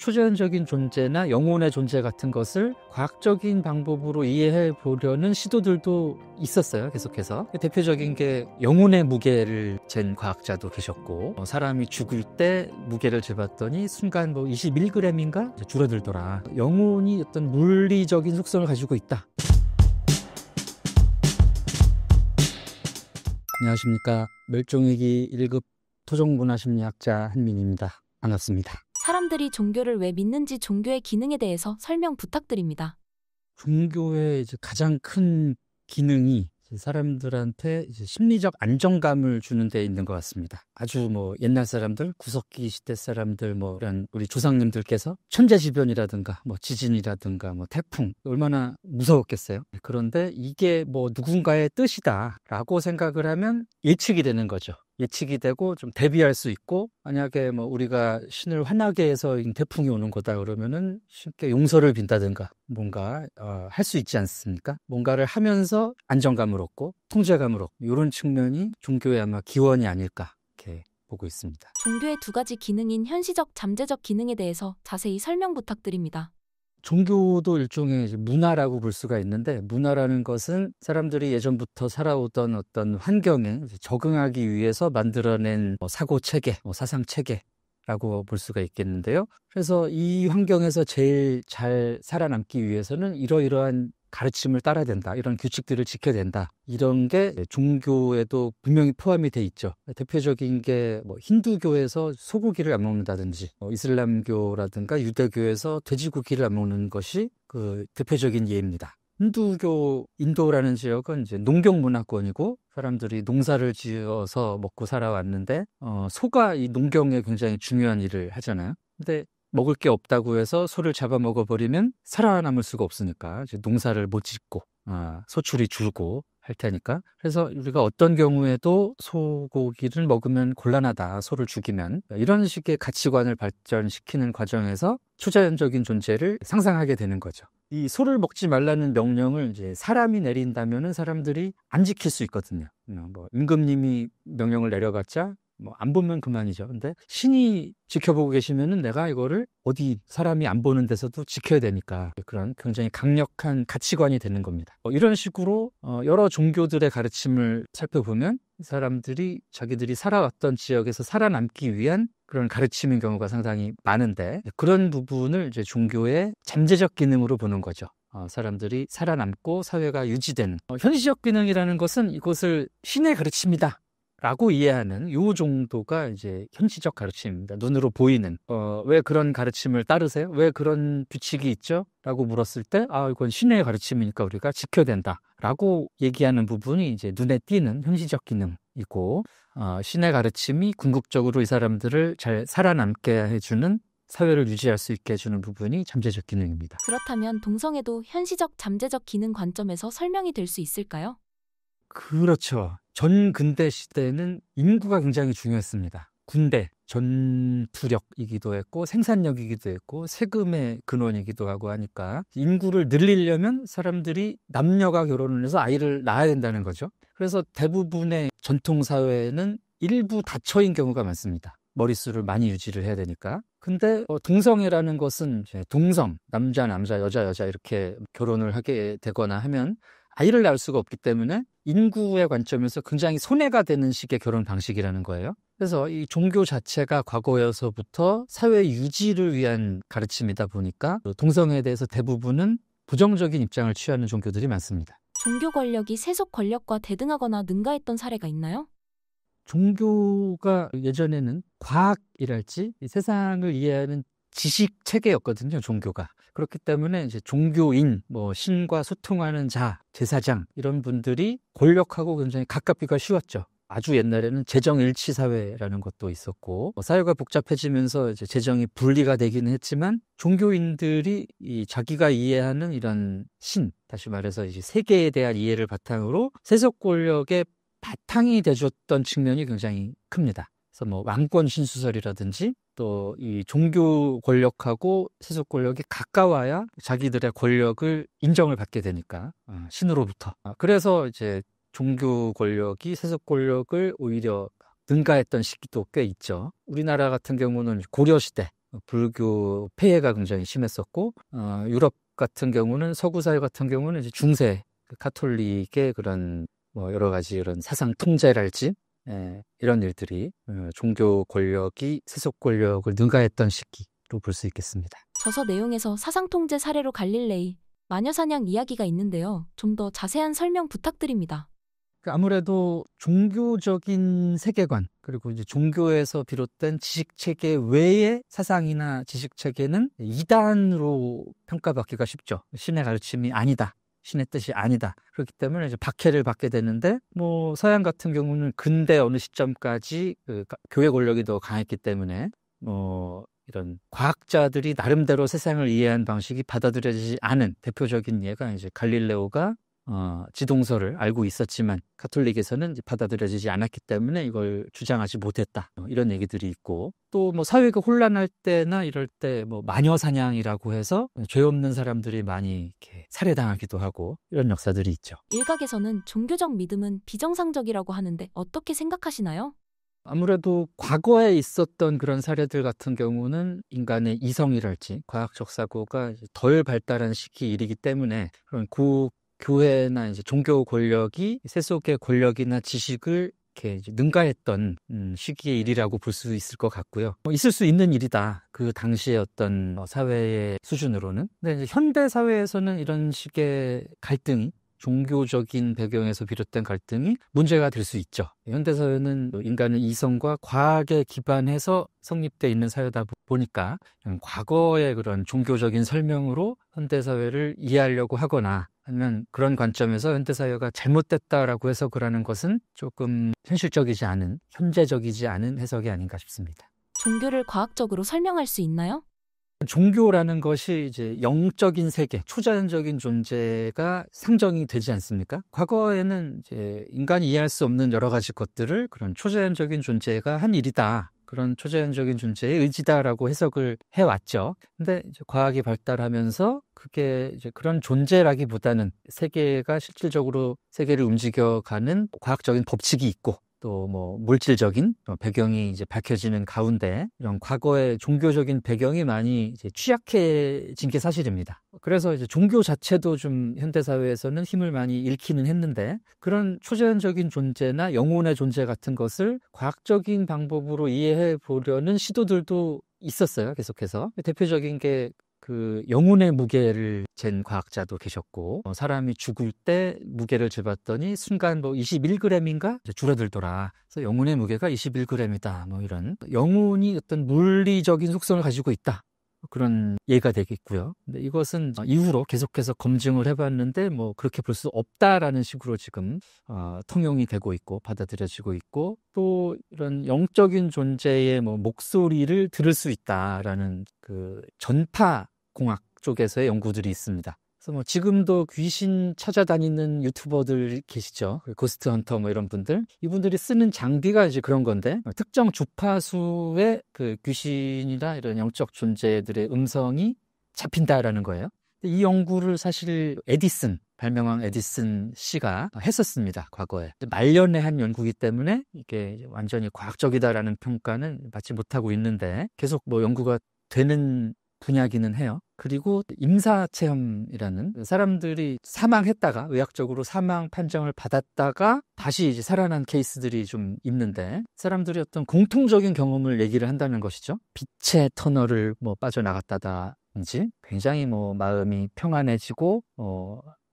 초자연적인 존재나 영혼의 존재 같은 것을 과학적인 방법으로 이해해 보려는 시도들도 있었어요. 계속해서 대표적인 게 영혼의 무게를 잰 과학자도 계셨고, 사람이 죽을 때 무게를 재봤더니 순간 21g인가 줄어들더라. 영혼이 어떤 물리적인 속성을 가지고 있다. 안녕하십니까. 멸종위기 1급 토종문화심리학자 한민입니다. 반갑습니다. 사람들이 종교를 왜 믿는지 종교의 기능에 대해서 설명 부탁드립니다. 종교의 이제 가장 큰 기능이 사람들한테 이제 심리적 안정감을 주는 데 있는 것 같습니다. 아주 옛날 사람들, 구석기 시대 사람들, 이런 우리 조상님들께서 천재지변이라든가 지진이라든가 태풍 얼마나 무서웠겠어요. 그런데 이게 누군가의 뜻이다라고 생각을 하면 예측이 되는 거죠. 예측이 되고 좀 대비할 수 있고, 만약에 우리가 신을 화나게 해서 태풍이 오는 거다 그러면은 쉽게 용서를 빈다든가 뭔가 할 수 있지 않습니까? 뭔가를 하면서 안정감을 얻고 통제감을 얻고, 이런 측면이 종교의 아마 기원이 아닐까 이렇게 보고 있습니다. 종교의 두 가지 기능인 현시적, 잠재적 기능에 대해서 자세히 설명 부탁드립니다. 종교도 일종의 문화라고 볼 수가 있는데, 문화라는 것은 사람들이 예전부터 살아오던 어떤 환경에 적응하기 위해서 만들어낸 사고 체계, 사상 체계라고 볼 수가 있겠는데요. 그래서 이 환경에서 제일 잘 살아남기 위해서는 이러이러한 가르침을 따라야 된다, 이런 규칙들을 지켜야 된다, 이런 게 종교에도 분명히 포함이 돼 있죠. 대표적인 게 힌두교에서 소고기를 안 먹는다든지, 이슬람교라든가 유대교에서 돼지고기를 안 먹는 것이 그 대표적인 예입니다. 힌두교, 인도라는 지역은 이제 농경 문화권이고 사람들이 농사를 지어서 먹고 살아왔는데, 소가 이 농경에 굉장히 중요한 일을 하잖아요. 근데 먹을 게 없다고 해서 소를 잡아먹어버리면 살아남을 수가 없으니까 이제 농사를 못 짓고 소출이 줄고 할 테니까, 그래서 우리가 어떤 경우에도 소고기를 먹으면 곤란하다, 소를 죽이면, 이런 식의 가치관을 발전시키는 과정에서 초자연적인 존재를 상상하게 되는 거죠. 이 소를 먹지 말라는 명령을 이제 사람이 내린다면은 사람들이 안 지킬 수 있거든요. 임금님이 명령을 내려봤자 안 보면 그만이죠. 근데 신이 지켜보고 계시면은 내가 이거를 어디 사람이 안 보는 데서도 지켜야 되니까, 그런 굉장히 강력한 가치관이 되는 겁니다. 이런 식으로 여러 종교들의 가르침을 살펴보면 사람들이 자기들이 살아왔던 지역에서 살아남기 위한 그런 가르침인 경우가 상당히 많은데, 그런 부분을 이제 종교의 잠재적 기능으로 보는 거죠. 사람들이 살아남고 사회가 유지되는. 현시적 기능이라는 것은 이것을 신의 가르침이다 라고 이해하는 요 정도가 이제 현시적 가르침입니다. 눈으로 보이는. 왜 그런 가르침을 따르세요? 왜 그런 규칙이 있죠? 라고 물었을 때, 이건 신의 가르침이니까 우리가 지켜야 된다 라고 얘기하는 부분이 이제 눈에 띄는 현시적 기능이고, 신의 가르침이 궁극적으로 이 사람들을 잘 살아남게 해주는, 사회를 유지할 수 있게 해주는 부분이 잠재적 기능입니다. 그렇다면 동성애도 현시적, 잠재적 기능 관점에서 설명이 될 수 있을까요? 그렇죠. 전 근대 시대는 인구가 굉장히 중요했습니다. 군대, 전투력이기도 했고 생산력이기도 했고 세금의 근원이기도 하고 하니까, 인구를 늘리려면 사람들이 남녀가 결혼을 해서 아이를 낳아야 된다는 거죠. 그래서 대부분의 전통사회는 일부 다처인 경우가 많습니다. 머릿수를 많이 유지를 해야 되니까. 근데 동성애라는 것은 이제 동성, 남자, 여자 이렇게 결혼을 하게 되거나 하면 아이를 낳을 수가 없기 때문에 인구의 관점에서 굉장히 손해가 되는 식의 결혼 방식이라는 거예요. 그래서 이 종교 자체가 과거에서부터 사회 유지를 위한 가르침이다 보니까 동성애에 대해서 대부분은 부정적인 입장을 취하는 종교들이 많습니다. 종교 권력이 세속 권력과 대등하거나 능가했던 사례가 있나요? 종교가 예전에는 과학이랄지 이 세상을 이해하는 지식 체계였거든요, 종교가. 그렇기 때문에 이제 종교인, 신과 소통하는 자, 제사장, 이런 분들이 권력하고 굉장히 가깝기가 쉬웠죠. 아주 옛날에는 재정일치 사회라는 것도 있었고, 사회가 복잡해지면서 이제 재정이 분리가 되기는 했지만, 종교인들이 자기가 이해하는 이런 신, 다시 말해서 이제 세계에 대한 이해를 바탕으로 세속 권력의 바탕이 되줬던 측면이 굉장히 큽니다. 그래서 왕권 신수설이라든지 또 이 종교 권력하고 세속 권력이 가까워야 자기들의 권력을 인정을 받게 되니까, 신으로부터. 그래서 이제 종교 권력이 세속 권력을 오히려 능가했던 시기도 꽤 있죠. 우리나라 같은 경우는 고려시대, 불교 폐해가 굉장히 심했었고, 유럽 같은 경우는 서구 사회 같은 경우는 이제 중세 카톨릭의 그런 뭐 여러 가지 이런 사상 통제랄지 이런 일들이 종교 권력이 세속 권력을 능가했던 시기로 볼 수 있겠습니다. 저서 내용에서 사상통제 사례로 갈릴레이, 마녀사냥 이야기가 있는데요. 좀 더 자세한 설명 부탁드립니다. 아무래도 종교적인 세계관, 그리고 이제 종교에서 비롯된 지식체계 외의 사상이나 지식체계는 이단으로 평가받기가 쉽죠. 신의 가르침이 아니다. 신의 뜻이 아니다. 그렇기 때문에 이제 박해를 받게 되는데, 뭐 서양 같은 경우는 근대 어느 시점까지 교회 권력이 더 강했기 때문에 이런 과학자들이 나름대로 세상을 이해한 방식이 받아들여지지 않은 대표적인 예가 이제 갈릴레오가 지동설을 알고 있었지만 가톨릭에서는 이제 받아들여지지 않았기 때문에 이걸 주장하지 못했다. 이런 얘기들이 있고, 또 뭐 사회가 혼란할 때나 이럴 때 뭐 마녀 사냥이라고 해서 죄 없는 사람들이 많이 이렇게 살해당하기도 하고 이런 역사들이 있죠. 일각에서는 종교적 믿음은 비정상적이라고 하는데 어떻게 생각하시나요? 아무래도 과거에 있었던 그런 사례들 같은 경우는 인간의 이성이랄지 과학적 사고가 덜 발달한 시기이기 때문에 그런 교회나 이제 종교 권력이 세속의 권력이나 지식을 이렇게 이제 능가했던 시기의 일이라고 볼 수 있을 것 같고요. 있을 수 있는 일이다. 그 당시의 어떤 사회의 수준으로는. 근데 이제 현대 사회에서는 이런 식의 갈등이 종교적인 배경에서 비롯된 갈등이 문제가 될 수 있죠. 현대사회는 인간의 이성과 과학에 기반해서 성립되어 있는 사회다 보니까 과거의 그런 종교적인 설명으로 현대사회를 이해하려고 하거나 아니면 그런 관점에서 현대사회가 잘못됐다라고 해석을 하는 것은 조금 현실적이지 않은, 현재적이지 않은 해석이 아닌가 싶습니다. 종교를 과학적으로 설명할 수 있나요? 종교라는 것이 이제 영적인 세계, 초자연적인 존재가 상정이 되지 않습니까? 과거에는 이제 인간이 이해할 수 없는 여러 가지 것들을 그런 초자연적인 존재가 한 일이다. 그런 초자연적인 존재의 의지다라고 해석을 해왔죠. 근데 이제 과학이 발달하면서 그게 이제 그런 존재라기보다는 세계가 실질적으로 세계를 움직여가는 과학적인 법칙이 있고 또 뭐 물질적인 배경이 이제 밝혀지는 가운데 이런 과거의 종교적인 배경이 많이 이제 취약해진 게 사실입니다. 그래서 이제 종교 자체도 좀 현대 사회에서는 힘을 많이 잃기는 했는데 그런 초자연적인 존재나 영혼의 존재 같은 것을 과학적인 방법으로 이해해 보려는 시도들도 있었어요. 계속해서 대표적인 게 그 영혼의 무게를 잰 과학자도 계셨고 사람이 죽을 때 무게를 재봤더니 순간 뭐 21g인가 줄어들더라. 그래서 영혼의 무게가 21g이다. 뭐 이런 영혼이 어떤 물리적인 속성을 가지고 있다. 그런 예가 되겠고요. 근데 이것은 이후로 계속해서 검증을 해봤는데 뭐 그렇게 볼 수 없다라는 식으로 지금 통용이 되고 있고 받아들여지고 있고 또 이런 영적인 존재의 뭐 목소리를 들을 수 있다라는 그 전파 공학 쪽에서의 연구들이 있습니다. 그래서 뭐 지금도 귀신 찾아다니는 유튜버들 계시죠. 고스트 헌터 뭐 이런 분들. 이분들이 쓰는 장비가 이제 그런 건데 특정 주파수의 그 귀신이나 이런 영적 존재들의 음성이 잡힌다라는 거예요. 이 연구를 사실 발명왕 에디슨 씨가 했었습니다. 과거에. 말년에 한 연구이기 때문에 이게 완전히 과학적이다라는 평가는 받지 못하고 있는데 계속 뭐 연구가 되는 분야기는 해요. 그리고 임사체험이라는 사람들이 사망했다가 의학적으로 사망 판정을 받았다가 다시 이제 살아난 케이스들이 좀 있는데 사람들이 어떤 공통적인 경험을 얘기를 한다는 것이죠. 빛의 터널을 뭐 빠져나갔다든지 굉장히 뭐 마음이 평안해지고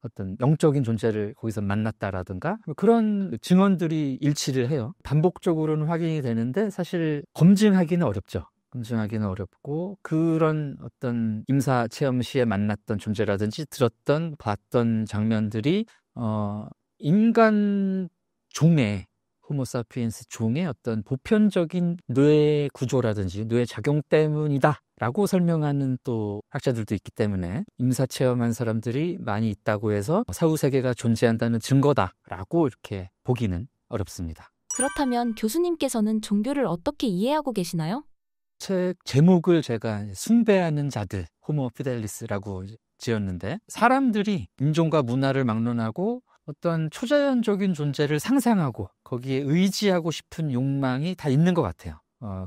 어떤 영적인 존재를 거기서 만났다라든가 그런 증언들이 일치를 해요. 반복적으로는 확인이 되는데 사실 검증하기는 어렵죠. 검증하기는 어렵고 그런 어떤 임사 체험 시에 만났던 존재라든지 들었던 봤던 장면들이 인간 종의 호모사피엔스 종의 어떤 보편적인 뇌 구조라든지 뇌 작용 때문이다라고 설명하는 또 학자들도 있기 때문에 임사 체험한 사람들이 많이 있다고 해서 사후 세계가 존재한다는 증거다라고 이렇게 보기는 어렵습니다. 그렇다면 교수님께서는 종교를 어떻게 이해하고 계시나요? 책 제목을 제가 숭배하는 자들, 호모 피델리스라고 지었는데 사람들이 인종과 문화를 막론하고 어떤 초자연적인 존재를 상상하고 거기에 의지하고 싶은 욕망이 다 있는 것 같아요.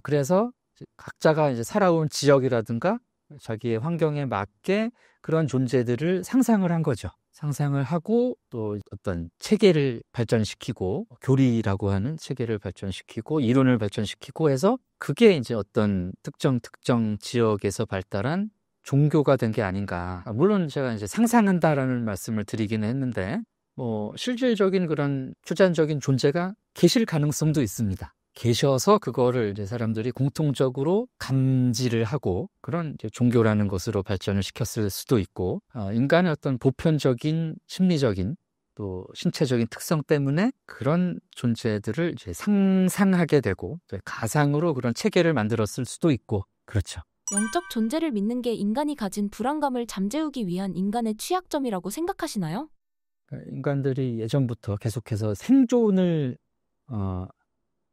그래서 각자가 이제 살아온 지역이라든가 자기의 환경에 맞게 그런 존재들을 상상을 한 거죠. 상상을 하고 또 어떤 체계를 발전시키고 교리라고 하는 체계를 발전시키고 이론을 발전시키고 해서 그게 이제 어떤 특정 지역에서 발달한 종교가 된 게 아닌가. 물론 제가 이제 상상한다라는 말씀을 드리기는 했는데 뭐 실질적인 그런 초자연적인 존재가 계실 가능성도 있습니다. 계셔서 그거를 이제 사람들이 공통적으로 감지를 하고 그런 이제 종교라는 것으로 발전을 시켰을 수도 있고, 인간의 어떤 보편적인 심리적인 또 신체적인 특성 때문에 그런 존재들을 이제 상상하게 되고 가상으로 그런 체계를 만들었을 수도 있고, 그렇죠. 영적 존재를 믿는 게 인간이 가진 불안감을 잠재우기 위한 인간의 취약점이라고 생각하시나요? 인간들이 예전부터 계속해서 생존을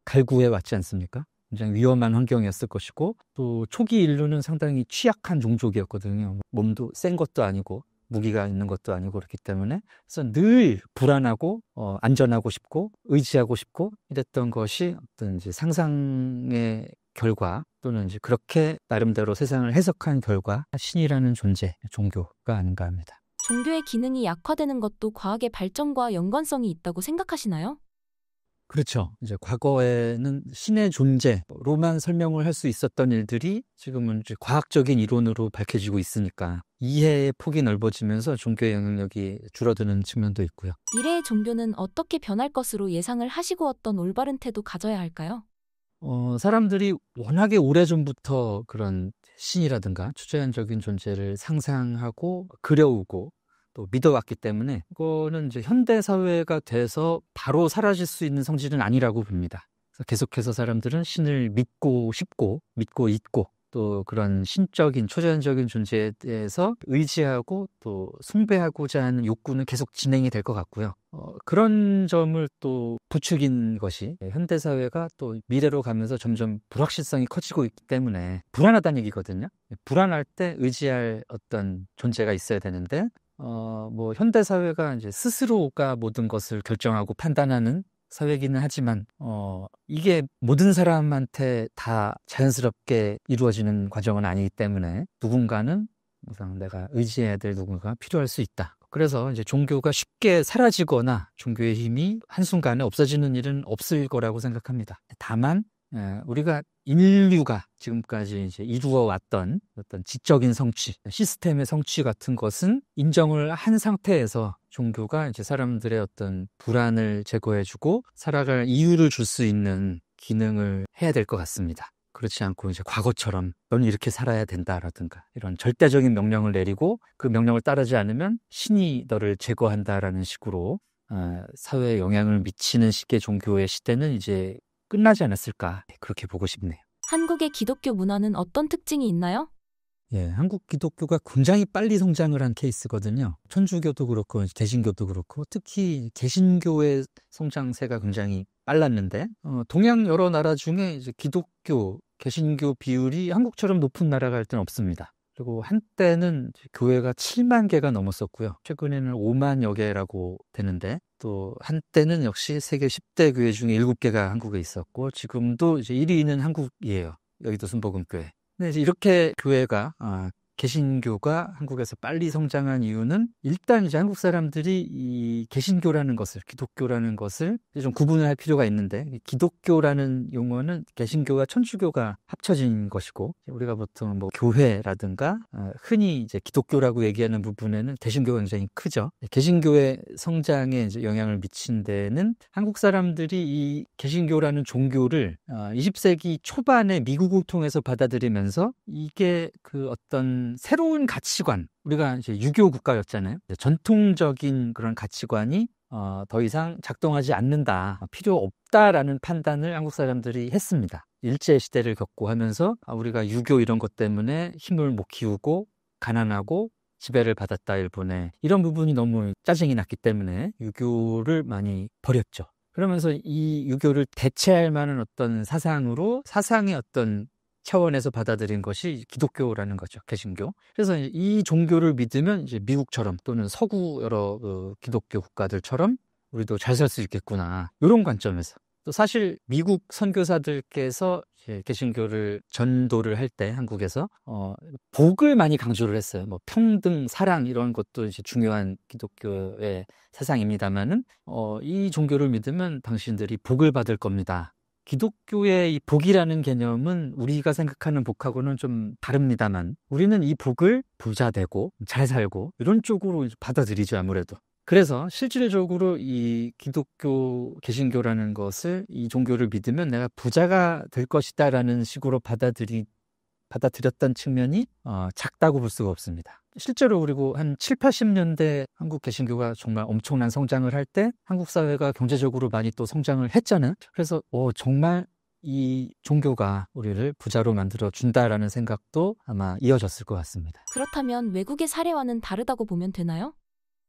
갈구해 왔지 않습니까? 굉장히 위험한 환경이었을 것이고 또 초기 인류는 상당히 취약한 종족이었거든요. 몸도 센 것도 아니고 무기가 있는 것도 아니고 그렇기 때문에 그래서 늘 불안하고 안전하고 싶고 의지하고 싶고 이랬던 것이 어떤 이제 상상의 결과 또는 이제 그렇게 나름대로 세상을 해석한 결과 신이라는 존재, 종교가 아닌가 합니다. 종교의 기능이 약화되는 것도 과학의 발전과 연관성이 있다고 생각하시나요? 그렇죠. 이제 과거에는 신의 존재로만 설명을 할 수 있었던 일들이 지금은 이제 과학적인 이론으로 밝혀지고 있으니까 이해의 폭이 넓어지면서 종교의 영향력이 줄어드는 측면도 있고요. 미래의 종교는 어떻게 변할 것으로 예상을 하시고 어떤 올바른 태도 가져야 할까요? 사람들이 워낙에 오래전부터 그런 신이라든가 초자연적인 존재를 상상하고 그려오고 또 믿어왔기 때문에 그거는 이제 현대 사회가 돼서 바로 사라질 수 있는 성질은 아니라고 봅니다. 그래서 계속해서 사람들은 신을 믿고 싶고 믿고 있고 또 그런 신적인 초자연적인 존재에 대해서 의지하고 또 숭배하고자 하는 욕구는 계속 진행이 될 것 같고요. 그런 점을 또 부추긴 것이 현대 사회가 또 미래로 가면서 점점 불확실성이 커지고 있기 때문에 불안하다는 얘기거든요. 불안할 때 의지할 어떤 존재가 있어야 되는데 뭐 현대 사회가 이제 스스로가 모든 것을 결정하고 판단하는 사회기는 하지만 이게 모든 사람한테 다 자연스럽게 이루어지는 과정은 아니기 때문에 누군가는 항상 내가 의지해야 될 누군가가 필요할 수 있다. 그래서 이제 종교가 쉽게 사라지거나 종교의 힘이 한순간에 없어지는 일은 없을 거라고 생각합니다. 다만 우리가 인류가 지금까지 이제 이루어 왔던 어떤 지적인 성취, 시스템의 성취 같은 것은 인정을 한 상태에서 종교가 이제 사람들의 어떤 불안을 제거해주고 살아갈 이유를 줄 수 있는 기능을 해야 될 것 같습니다. 그렇지 않고 이제 과거처럼 너는 이렇게 살아야 된다라든가 이런 절대적인 명령을 내리고 그 명령을 따르지 않으면 신이 너를 제거한다라는 식으로 사회에 영향을 미치는 식의 종교의 시대는 이제 끝나지 않았을까 그렇게 보고 싶네요. 한국의 기독교 문화는 어떤 특징이 있나요? 예, 한국 기독교가 굉장히 빨리 성장을 한 케이스거든요. 천주교도 그렇고 개신교도 그렇고 특히 개신교의 성장세가 굉장히 빨랐는데 동양 여러 나라 중에 이제 기독교, 개신교 비율이 한국처럼 높은 나라가 일단 없습니다. 그리고 한때는 교회가 7만 개가 넘었었고요. 최근에는 5만여 개라고 되는데 또 한때는 역시 세계 10대 교회 중에 7개가 한국에 있었고 지금도 이제 1위는 한국이에요. 여의도 순복음교회. 근데 이제 이렇게 교회가 개신교가 한국에서 빨리 성장한 이유는 일단 이제 한국 사람들이 이 개신교라는 것을 기독교라는 것을 좀 구분을 할 필요가 있는데 기독교라는 용어는 개신교와 천주교가 합쳐진 것이고 우리가 보통 뭐 교회라든가 흔히 이제 기독교라고 얘기하는 부분에는 개신교가 굉장히 크죠. 개신교의 성장에 이제 영향을 미친 데는 한국 사람들이 이 개신교라는 종교를 20세기 초반에 미국을 통해서 받아들이면서 이게 그 어떤 새로운 가치관, 우리가 이제 유교 국가였잖아요. 전통적인 그런 가치관이 더 이상 작동하지 않는다, 필요 없다라는 판단을 한국 사람들이 했습니다. 일제 시대를 겪고 하면서 우리가 유교 이런 것 때문에 힘을 못 키우고 가난하고 지배를 받았다 일본에 이런 부분이 너무 짜증이 났기 때문에 유교를 많이 버렸죠. 그러면서 이 유교를 대체할 만한 어떤 사상으로 사상의 어떤 차원에서 받아들인 것이 기독교라는 거죠. 개신교. 그래서 이 종교를 믿으면 이제 미국처럼 또는 서구 여러 기독교 국가들처럼 우리도 잘 살 수 있겠구나. 이런 관점에서. 또 사실 미국 선교사들께서 이제 개신교를 전도를 할 때 한국에서 복을 많이 강조를 했어요. 뭐 평등, 사랑 이런 것도 이제 중요한 기독교의 사상입니다만은 이 종교를 믿으면 당신들이 복을 받을 겁니다. 기독교의 이 복이라는 개념은 우리가 생각하는 복하고는 좀 다릅니다만 우리는 이 복을 부자 되고 잘 살고 이런 쪽으로 이제 받아들이죠, 아무래도. 그래서 실질적으로 이 기독교, 개신교라는 것을 이 종교를 믿으면 내가 부자가 될 것이다라는 식으로 받아들였던 측면이 작다고 볼 수가 없습니다. 실제로 그리고 한 7, 80년대 한국 개신교가 정말 엄청난 성장을 할 때 한국 사회가 경제적으로 많이 또 성장을 했잖아요. 그래서 정말 이 종교가 우리를 부자로 만들어 준다라는 생각도 아마 이어졌을 것 같습니다. 그렇다면 외국의 사례와는 다르다고 보면 되나요?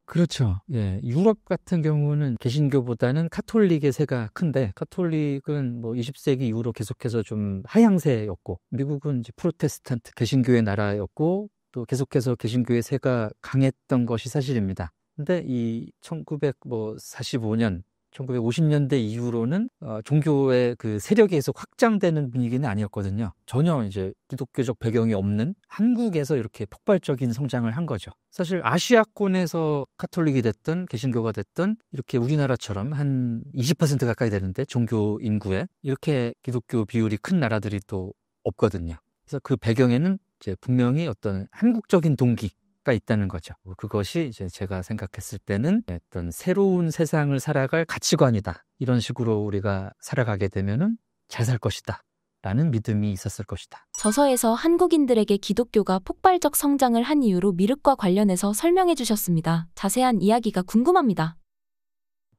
그렇죠. 예, 유럽 같은 경우는 개신교보다는 카톨릭의 세가 큰데 카톨릭은 뭐 20세기 이후로 계속해서 좀 하향세였고 미국은 이제 프로테스탄트 개신교의 나라였고 또 계속해서 개신교의 세가 강했던 것이 사실입니다. 근데 이 1945년 1950년대 이후로는 종교의 그 세력이 계속 확장되는 분위기는 아니었거든요. 전혀 이제 기독교적 배경이 없는 한국에서 이렇게 폭발적인 성장을 한 거죠. 사실 아시아권에서 카톨릭이 됐든 개신교가 됐든 이렇게 우리나라처럼 한 20% 가까이 되는데 종교 인구에 이렇게 기독교 비율이 큰 나라들이 또 없거든요. 그래서 그 배경에는 이제 분명히 어떤 한국적인 동기가 있다는 거죠. 그것이 이제 제가 생각했을 때는 어떤 새로운 세상을 살아갈 가치관이다. 이런 식으로 우리가 살아가게 되면은 잘 살 것이다. 라는 믿음이 있었을 것이다. 저서에서 한국인들에게 기독교가 폭발적 성장을 한 이유로 미륵과 관련해서 설명해 주셨습니다. 자세한 이야기가 궁금합니다.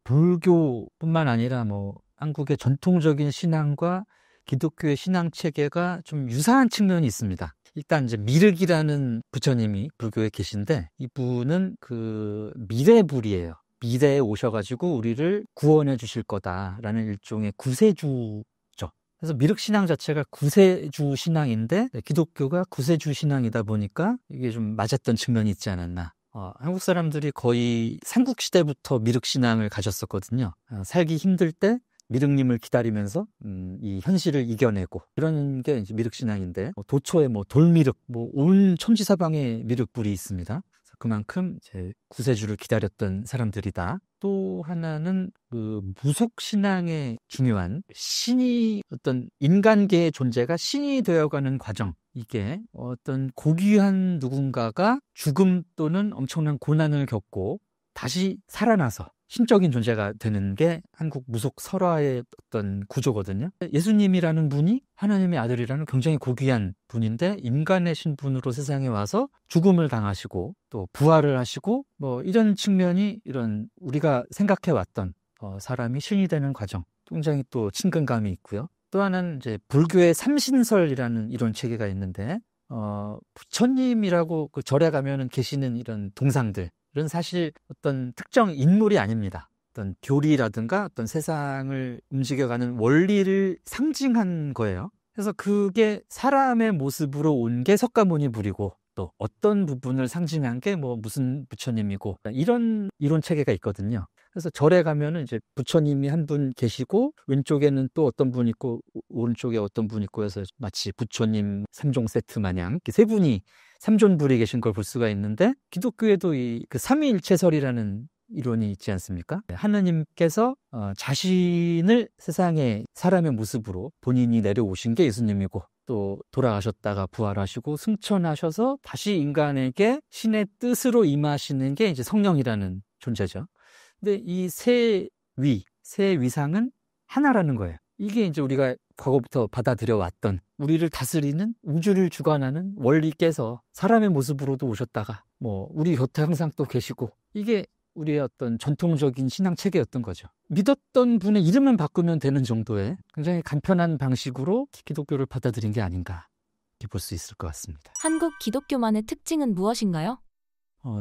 불교뿐만 아니라 뭐 한국의 전통적인 신앙과 기독교의 신앙 체계가 좀 유사한 측면이 있습니다. 일단 이제 미륵이라는 부처님이 불교에 계신데 이분은 그 미래불이에요. 미래에 오셔가지고 우리를 구원해 주실 거다라는 일종의 구세주죠. 그래서 미륵 신앙 자체가 구세주 신앙인데 기독교가 구세주 신앙이다 보니까 이게 좀 맞았던 측면이 있지 않았나. 한국 사람들이 거의 삼국시대부터 미륵 신앙을 가졌었거든요. 살기 힘들 때 미륵님을 기다리면서 이 현실을 이겨내고 이런 게 이제 미륵신앙인데 도초에 뭐 돌미륵 뭐 온 천지사방에 미륵불이 있습니다. 그만큼 이제 구세주를 기다렸던 사람들이다. 또 하나는 그 무속신앙의 중요한 신이 어떤 인간계의 존재가 신이 되어가는 과정, 이게 어떤 고귀한 누군가가 죽음 또는 엄청난 고난을 겪고 다시 살아나서 신적인 존재가 되는 게 한국 무속 설화의 어떤 구조거든요. 예수님이라는 분이 하나님의 아들이라는 굉장히 고귀한 분인데 인간의 신분으로 세상에 와서 죽음을 당하시고 또 부활을 하시고 뭐 이런 측면이 이런 우리가 생각해왔던 사람이 신이 되는 과정 굉장히 또 친근감이 있고요. 또 하나는 이제 불교의 삼신설이라는 이런 체계가 있는데 부처님이라고 그 절에 가면은 계시는 이런 동상들 은 사실 어떤 특정 인물이 아닙니다. 어떤 교리라든가 어떤 세상을 움직여가는 원리를 상징한 거예요. 그래서 그게 사람의 모습으로 온 게 석가모니불이고 또 어떤 부분을 상징한 게 뭐 무슨 부처님이고 이런 이론 체계가 있거든요. 그래서 절에 가면은 이제 부처님이 한 분 계시고 왼쪽에는 또 어떤 분 있고 오른쪽에 어떤 분 있고 해서 마치 부처님 3종 세트 마냥 이렇게 세 분이 삼존불이 계신 걸 볼 수가 있는데 기독교에도 이 그 삼위일체설이라는 이론이 있지 않습니까? 하느님께서 자신을 세상에 사람의 모습으로 본인이 내려오신 게 예수님이고 또 돌아가셨다가 부활하시고 승천하셔서 다시 인간에게 신의 뜻으로 임하시는 게 이제 성령이라는 존재죠. 근데 이 세 위상은 하나라는 거예요. 이게 이제 우리가 과거부터 받아들여 왔던 우리를 다스리는 우주를 주관하는 원리께서 사람의 모습으로도 오셨다가 뭐 우리 곁에 항상 또 계시고 이게 우리의 어떤 전통적인 신앙 체계였던 거죠. 믿었던 분의 이름만 바꾸면 되는 정도의 굉장히 간편한 방식으로 기독교를 받아들인 게 아닌가 이렇게 볼 수 있을 것 같습니다. 한국 기독교만의 특징은 무엇인가요?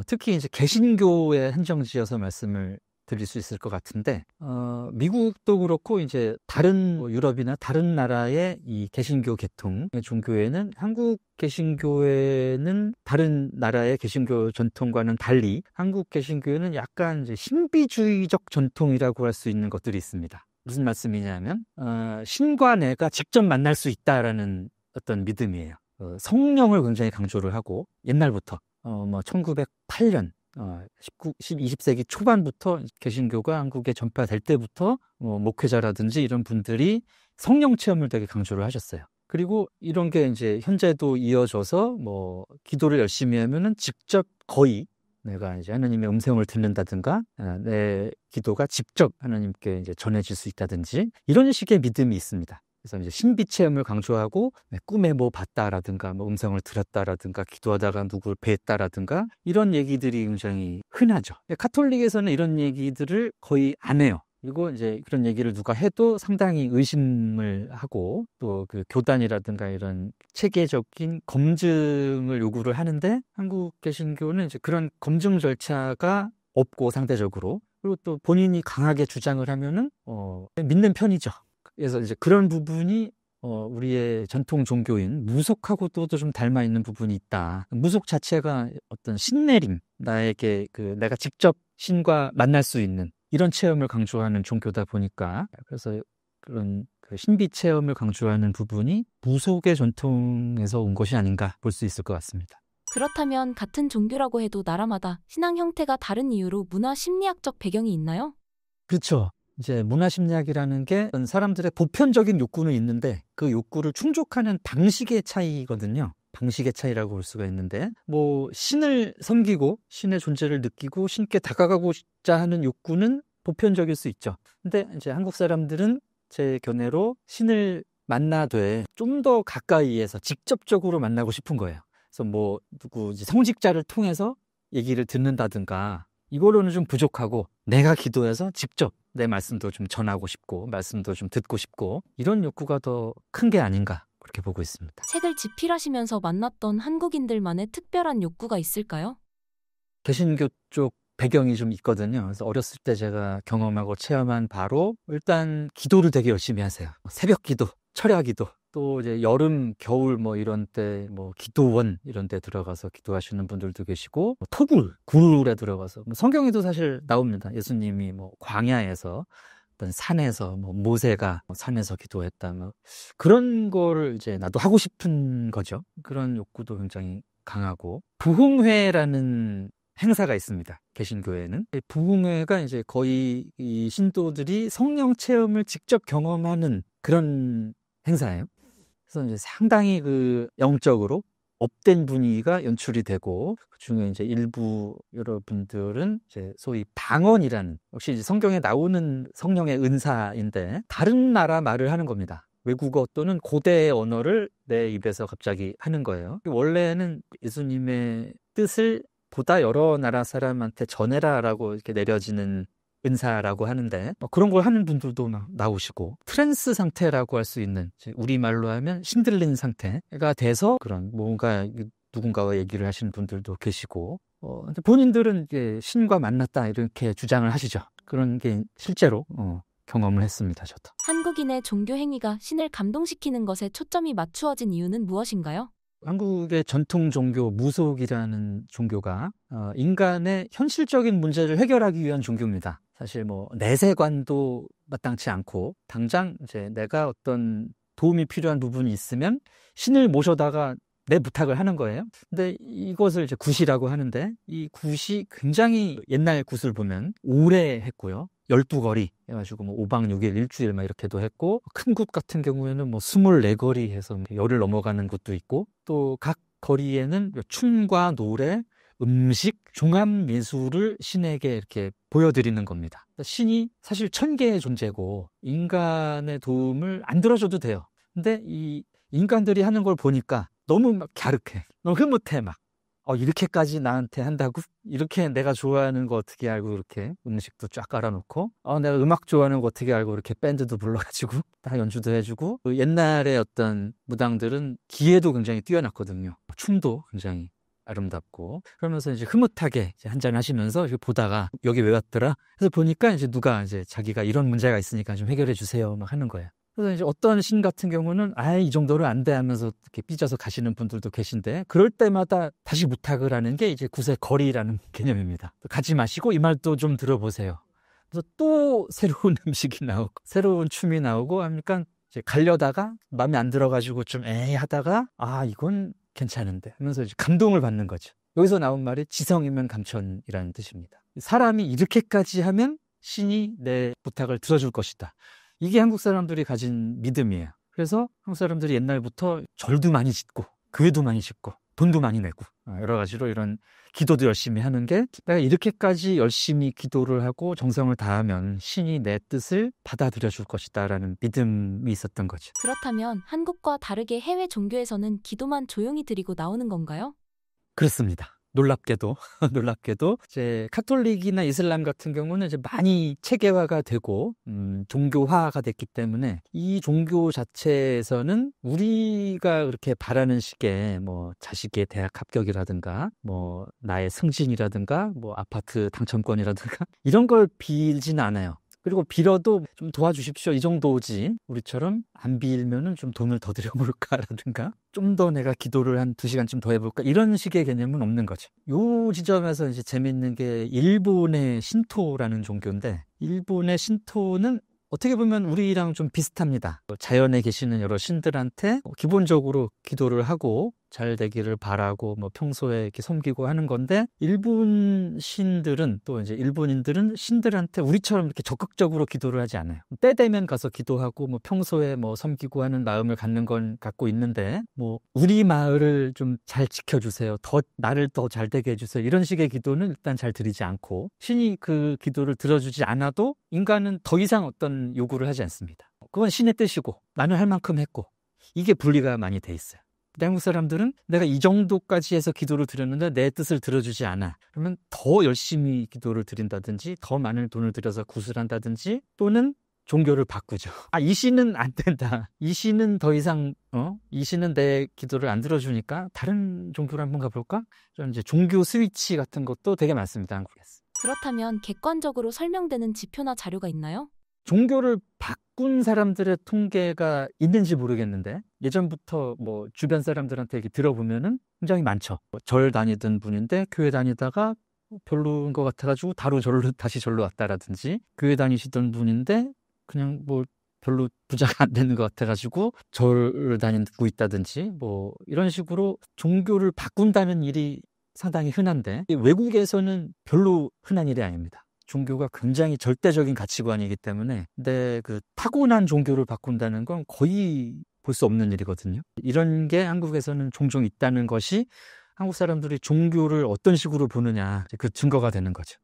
특히 이제 개신교에 한정지어서 말씀을 드릴 수 있을 것 같은데 미국도 그렇고 이제 다른 유럽이나 다른 나라의 이 개신교 계통의 종교에는 한국 개신교에는 다른 나라의 개신교 전통과는 달리 한국 개신교에는 약간 이제 신비주의적 전통이라고 할 수 있는 것들이 있습니다. 무슨 말씀이냐면 신과 내가 직접 만날 수 있다라는 어떤 믿음이에요. 성령을 굉장히 강조를 하고 옛날부터 1908년 20세기 초반부터 개신교가 한국에 전파될 때부터 목회자라든지 이런 분들이 성령 체험을 되게 강조를 하셨어요. 그리고 이런 게 이제 현재도 이어져서 기도를 열심히 하면은 직접 거의 내가 이제 하나님의 음성을 듣는다든가 내 기도가 직접 하나님께 이제 전해질 수 있다든지 이런 식의 믿음이 있습니다. 그래서 이제 신비 체험을 강조하고 꿈에 봤다라든가 음성을 들었다라든가 기도하다가 누구를 뵀다라든가 이런 얘기들이 굉장히 흔하죠. 카톨릭에서는 이런 얘기들을 거의 안 해요. 그리고 이제 그런 얘기를 누가 해도 상당히 의심을 하고 또 그 교단이라든가 이런 체계적인 검증을 요구를 하는데 한국 개신교는 이제 그런 검증 절차가 없고 상대적으로 그리고 또 본인이 강하게 주장을 하면은 믿는 편이죠. 그래서 이제 그런 부분이 우리의 전통 종교인 무속하고도 좀 닮아 있는 부분이 있다. 무속 자체가 어떤 신내림, 나에게 내가 직접 신과 만날 수 있는 이런 체험을 강조하는 종교다 보니까 그래서 그런 신비 체험을 강조하는 부분이 무속의 전통에서 온 것이 아닌가 볼 수 있을 것 같습니다. 그렇다면 같은 종교라고 해도 나라마다 신앙 형태가 다른 이유로 문화 심리학적 배경이 있나요? 그렇죠. 이제 문화심리학이라는 게 사람들의 보편적인 욕구는 있는데 그 욕구를 충족하는 방식의 차이거든요. 방식의 차이라고 볼 수가 있는데 신을 섬기고 신의 존재를 느끼고 신께 다가가고자 하는 욕구는 보편적일 수 있죠. 근데 이제 한국 사람들은 제 견해로 신을 만나되 좀 더 가까이에서 직접적으로 만나고 싶은 거예요. 그래서 누구 이제 성직자를 통해서 얘기를 듣는다든가 이거로는 좀 부족하고 내가 기도해서 직접 내 말씀도 좀 전하고 싶고 말씀도 좀 듣고 싶고 이런 욕구가 더 큰 게 아닌가 그렇게 보고 있습니다. 책을 집필하시면서 만났던 한국인들만의 특별한 욕구가 있을까요? 개신교 쪽 배경이 좀 있거든요. 그래서 어렸을 때 제가 경험하고 체험한 바로 일단 기도를 되게 열심히 하세요. 새벽 기도, 철야 기도, 또 이제 여름, 겨울 이런 때 기도원 이런 데 들어가서 기도하시는 분들도 계시고 굴에 들어가서 성경에도 사실 나옵니다. 예수님이 광야에서 어떤 산에서 모세가 산에서 기도했다 그런 거를 이제 나도 하고 싶은 거죠. 그런 욕구도 굉장히 강하고 부흥회라는 행사가 있습니다. 개신교회는 부흥회가 이제 거의 이 신도들이 성령 체험을 직접 경험하는 그런 행사예요. 그래서 이제 상당히 영적으로 업된 분위기가 연출이 되고 그중에 이제 일부 여러분들은 이제 소위 방언이라는 역시 이제 성경에 나오는 성령의 은사인데 다른 나라 말을 하는 겁니다. 외국어 또는 고대의 언어를 내 입에서 갑자기 하는 거예요. 원래는 예수님의 뜻을 보다 여러 나라 사람한테 전해라라고 이렇게 내려지는 은사라고 하는데 그런 걸 하는 분들도 나오시고 트랜스 상태라고 할 수 있는 우리말로 하면 신들린 상태가 돼서 그런 뭔가 누군가와 얘기를 하시는 분들도 계시고 본인들은 이제 신과 만났다 이렇게 주장을 하시죠. 그런 게 실제로 경험을 했습니다. 저도. 한국인의 종교 행위가 신을 감동시키는 것에 초점이 맞추어진 이유는 무엇인가요? 한국의 전통 종교 무속이라는 종교가 인간의 현실적인 문제를 해결하기 위한 종교입니다. 사실 내세관도 마땅치 않고 당장 이제 내가 어떤 도움이 필요한 부분이 있으면 신을 모셔다가 내 부탁을 하는 거예요. 근데 이것을 이제 굿이라고 하는데 이 굿이 굉장히 옛날 굿을 보면 오래 했고요. 12거리 해가지고 5박 6일 일주일 이렇게도 했고 큰 굿 같은 경우에는 24거리 해서 열을 넘어가는 곳도 있고 또 각 거리에는 춤과 노래, 음식, 종합 예술을 신에게 이렇게 보여드리는 겁니다. 신이 사실 천개의 존재고 인간의 도움을 안 들어줘도 돼요. 근데 이 인간들이 하는 걸 보니까 너무 갸륵해. 너무 흐뭇해 이렇게까지 나한테 한다고? 이렇게 내가 좋아하는 거 어떻게 알고 이렇게 음식도 쫙 깔아놓고 내가 음악 좋아하는 거 어떻게 알고 이렇게 밴드도 불러가지고 다 연주도 해주고 옛날에 어떤 무당들은 기회도 굉장히 뛰어났거든요. 춤도 굉장히 아름답고 그러면서 이제 흐뭇하게 이제 한잔 하시면서 보다가 여기 왜 왔더라? 그래서 보니까 이제 누가 이제 자기가 이런 문제가 있으니까 좀 해결해 주세요 하는 거예요. 그래서 이제 어떤 신 같은 경우는 이 정도는 안 돼 하면서 이렇게 삐져서 가시는 분들도 계신데 그럴 때마다 다시 부탁을 하는 게 이제 굿의 거리라는 개념입니다. 가지 마시고 이 말도 좀 들어보세요. 그래서 또 새로운 음식이 나오고 새로운 춤이 나오고 하니까 이제 가려다가 마음에 안 들어가지고 좀 하다가 이건 괜찮은데 하면서 이제 감동을 받는 거죠. 여기서 나온 말이 지성이면 감천이라는 뜻입니다. 사람이 이렇게까지 하면 신이 내 부탁을 들어줄 것이다. 이게 한국 사람들이 가진 믿음이에요. 그래서 한국 사람들이 옛날부터 절도 많이 짓고 교회도 많이 짓고 돈도 많이 내고 여러 가지로 이런 기도도 열심히 하는 게 내가 이렇게까지 열심히 기도를 하고 정성을 다하면 신이 내 뜻을 받아들여 줄 것이다 라는 믿음이 있었던 거죠. 그렇다면 한국과 다르게 해외 종교에서는 기도만 조용히 드리고 나오는 건가요? 그렇습니다. 놀랍게도 이제 카톨릭이나 이슬람 같은 경우는 이제 많이 체계화가 되고 종교화가 됐기 때문에 이 종교 자체에서는 우리가 그렇게 바라는 식의 뭐 자식의 대학 합격이라든가 뭐 나의 승진이라든가 뭐 아파트 당첨권이라든가 이런 걸 빌지는 않아요. 그리고 빌어도 좀 도와주십시오 이 정도지 우리처럼 안 빌면은 좀 돈을 더 드려볼까라든가 좀 더 내가 기도를 한 2시간쯤 더 해볼까 이런 식의 개념은 없는 거죠. 요 지점에서 이제 재밌는 게 일본의 신토라는 종교인데 일본의 신토는 어떻게 보면 우리랑 좀 비슷합니다. 자연에 계시는 여러 신들한테 기본적으로 기도를 하고 잘 되기를 바라고 뭐 평소에 이렇게 섬기고 하는 건데 일본 신들은 또 이제 일본인들은 신들한테 우리처럼 이렇게 적극적으로 기도를 하지 않아요. 때 되면 가서 기도하고 뭐 평소에 뭐 섬기고 하는 마음을 갖는 건 갖고 있는데 뭐 우리 마을을 좀 잘 지켜주세요. 더 나를 더 잘 되게 해주세요. 이런 식의 기도는 일단 잘 드리지 않고 신이 그 기도를 들어주지 않아도 인간은 더 이상 어떤 요구를 하지 않습니다. 그건 신의 뜻이고 나는 할 만큼 했고 이게 분리가 많이 돼 있어요. 근데 한국 사람들은 내가 이 정도까지 해서 기도를 드렸는데 내 뜻을 들어주지 않아. 그러면 더 열심히 기도를 드린다든지 더 많은 돈을 들여서 구슬한다든지 또는 종교를 바꾸죠. 이 신은 안 된다. 이 신은 더 이상 이 신은 내 기도를 안 들어주니까 다른 종교를 한번 가볼까? 좀 이제 종교 스위치 같은 것도 되게 많습니다. 한국에서. 그렇다면 객관적으로 설명되는 지표나 자료가 있나요? 종교를 바꾼 사람들의 통계가 있는지 모르겠는데 예전부터 뭐 주변 사람들한테 얘기 들어보면은 굉장히 많죠. 절 다니던 분인데 교회 다니다가 별로인 것 같아가지고 다시 절로 왔다라든지 교회 다니시던 분인데 그냥 뭐 별로 부자가 안 되는 것 같아가지고 절 다니고 있다든지 뭐 이런 식으로 종교를 바꾼다는 일이 상당히 흔한데 외국에서는 별로 흔한 일이 아닙니다. 종교가 굉장히 절대적인 가치관이기 때문에 근데 그 타고난 종교를 바꾼다는 건 거의 볼 수 없는 일이거든요. 이런 게 한국에서는 종종 있다는 것이 한국 사람들이 종교를 어떤 식으로 보느냐 그 증거가 되는 거죠.